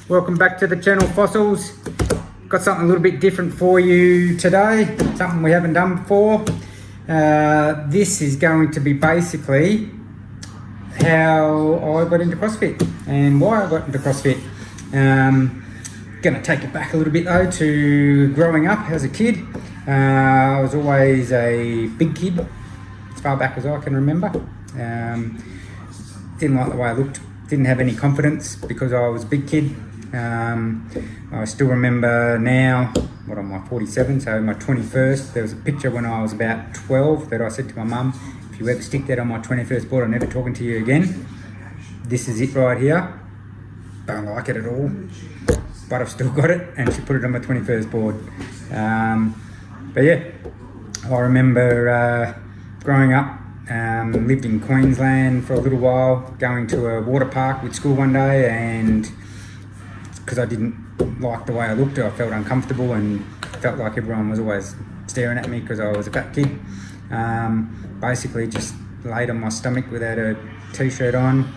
Welcome back to the channel, Fossils. Got something a little bit different for you today, something we haven't done before. This is going to be basically how I got into CrossFit and why I got into CrossFit. Gonna take it back a little bit though to growing up as a kid. I was always a big kid, as far back as I can remember. Didn't like the way I looked, didn't have any confidence because I was a big kid. I still remember now, what am I, 47, so my 21st, there was a picture when I was about 12 that I said to my mum, if you ever stick that on my 21st board, I'm never talking to you again. This is it right here. Don't like it at all, but I've still got it, and she put it on my 21st board. But yeah, I remember growing up, lived in Queensland for a little while, going to a water park with school one day, and because I didn't like the way I looked, I felt uncomfortable and felt like everyone was always staring at me because I was a fat kid. Basically just laid on my stomach without a t-shirt on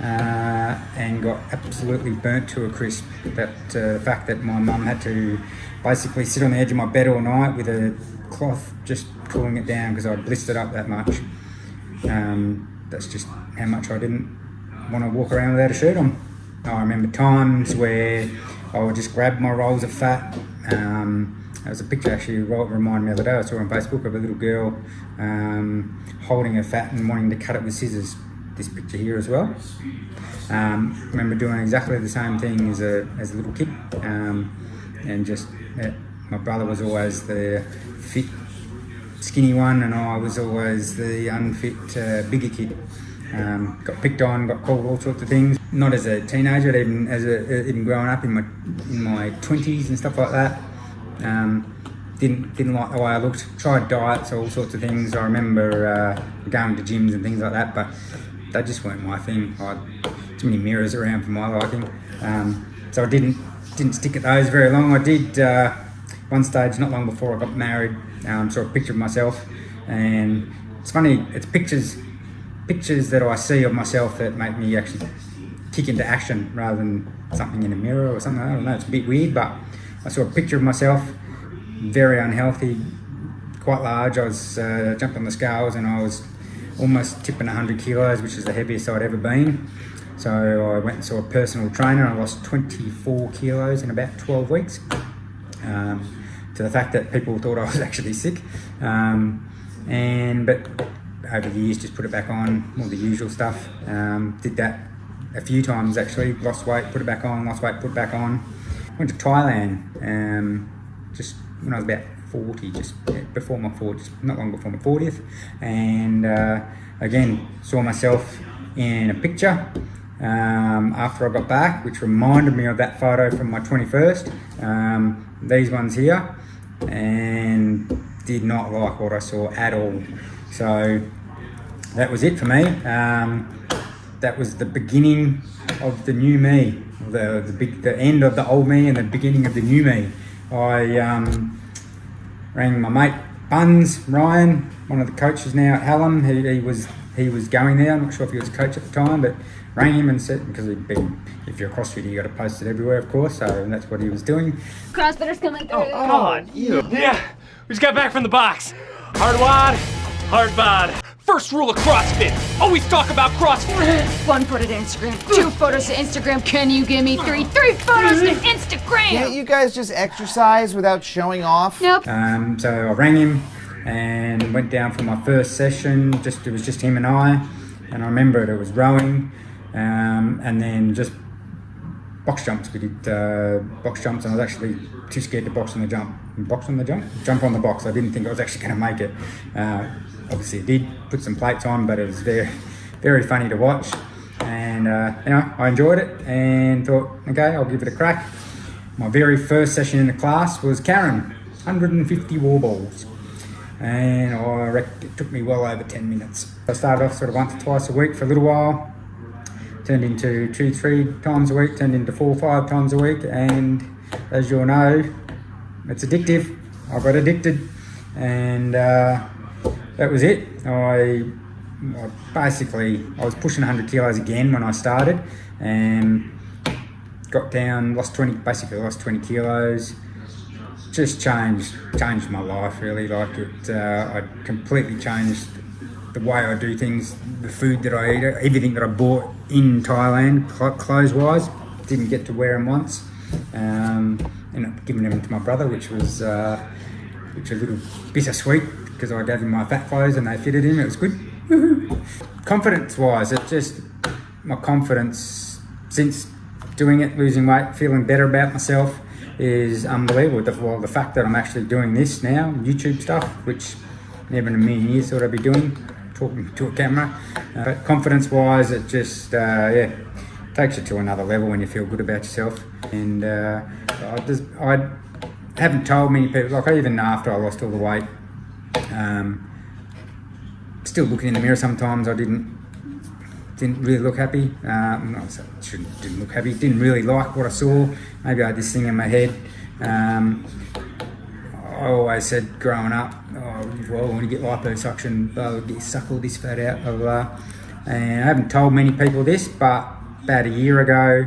and got absolutely burnt to a crisp. The fact that my mum had to basically sit on the edge of my bed all night with a cloth just cooling it down because I'd blistered up that much. That's just how much I didn't want to walk around without a shirt on. I remember times where I would just grab my rolls of fat. There was a picture actually reminded me of the day I saw on Facebook of a little girl holding her fat and wanting to cut it with scissors. This picture here as well. Remember doing exactly the same thing as a little kid, and just my brother was always the fit, skinny one, and I was always the unfit, bigger kid. Got picked on, got called all sorts of things. Not as a teenager, but even growing up in my 20s and stuff like that. Didn't like the way I looked. Tried diets, all sorts of things. I remember going to gyms and things like that, but they just weren't my thing. I had too many mirrors around for my liking. So I didn't stick at those very long. I did one stage not long before I got married. Saw a picture of myself, and it's funny. It's pictures that I see of myself that make me actually kick into action rather than something in a mirror or something. I don't know, it's a bit weird, but I saw a picture of myself, very unhealthy, quite large. I was jumped on the scales and I was almost tipping 100 kilos, which is the heaviest I'd ever been. So I went and saw a personal trainer and I lost 24 kilos in about 12 weeks. To the fact that people thought I was actually sick. But over the years, just put it back on, all the usual stuff. Did that a few times actually, lost weight, put it back on, lost weight, put it back on. Went to Thailand just when I was about 40, before my 40th, not long before my 40th. And again, saw myself in a picture after I got back, which reminded me of that photo from my 21st. These ones here, and did not like what I saw at all. So that was it for me. That was the beginning of the new me, the end of the old me and the beginning of the new me. I rang my mate Buns, Ryan, one of the coaches now at Hallam. He was going there. I'm not sure if he was a coach at the time, but rang him and said, because if you're a CrossFitter, you got to post it everywhere, of course. So that's what he was doing. CrossFitters coming through. Oh, God, yeah. We just got back from the box. Hard wad, hard bod. First rule of CrossFit, always talk about CrossFit. 1 photo to Instagram, 2 photos to Instagram. Can you give me 3 photos to Instagram? Can't you guys just exercise without showing off? Nope. So I rang him and went down for my first session. It was just him and I. And I remember it was rowing, and then just box jumps. We did box jumps, and I was actually too scared to box on the jump. Box on the jump? Jump on the box. I didn't think I was actually going to make it. Obviously I did put some plates on, but it was very, very funny to watch. And I enjoyed it and thought, okay, I'll give it a crack. My very first session in the class was Karen, 150 wall balls. And I reckon it took me well over 10 minutes. I started off sort of once or twice a week for a little while, turned into 2-3 times a week, turned into 4-5 times a week, and as you'll know, it's addictive. I got addicted, and that was it. I was pushing 100 kilos again when I started, and got down, lost 20 kilos. Just changed my life really. Like it, I completely changed the way I do things, the food that I eat, everything that I bought in Thailand, clothes-wise. Didn't get to wear them once. Ended up giving them to my brother, which was a little bittersweet because I gave him my fat clothes and they fitted him. It was good. Confidence-wise, it just, my confidence since doing it, losing weight, feeling better about myself is unbelievable. The fact that I'm actually doing this now, YouTube stuff, which never in a million years thought I'd be doing, talking to a camera. But confidence-wise, it just, takes you to another level when you feel good about yourself. And I haven't told many people, like even after I lost all the weight, still looking in the mirror sometimes, I didn't really look happy. Didn't look happy. Didn't really like what I saw. Maybe I had this thing in my head. I always said growing up, well, when you get liposuction, you suck all this fat out, blah, blah. And I haven't told many people this, but about a year ago,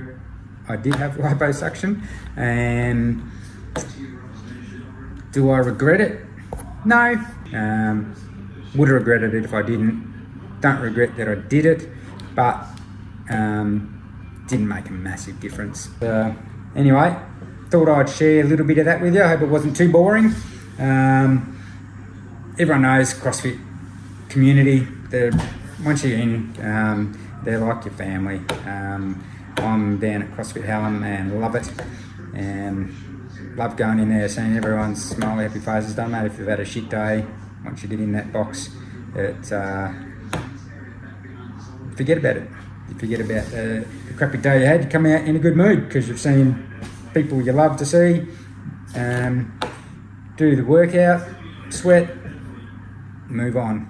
I did have liposuction. And do I regret it? No. Would have regretted it if I didn't. Don't regret that I did it, but didn't make a massive difference. Anyway, thought I'd share a little bit of that with you. I hope it wasn't too boring. Everyone knows CrossFit community. Once you're in, they're like your family. I'm down at CrossFit Hallam and love it. Love going in there, seeing everyone's smiley, happy faces. Don't matter if you've had a shit day. Once you get in that box, forget about it. You forget about the crappy day you had. You come out in a good mood because you've seen people you love to see. Do the workout, sweat, move on.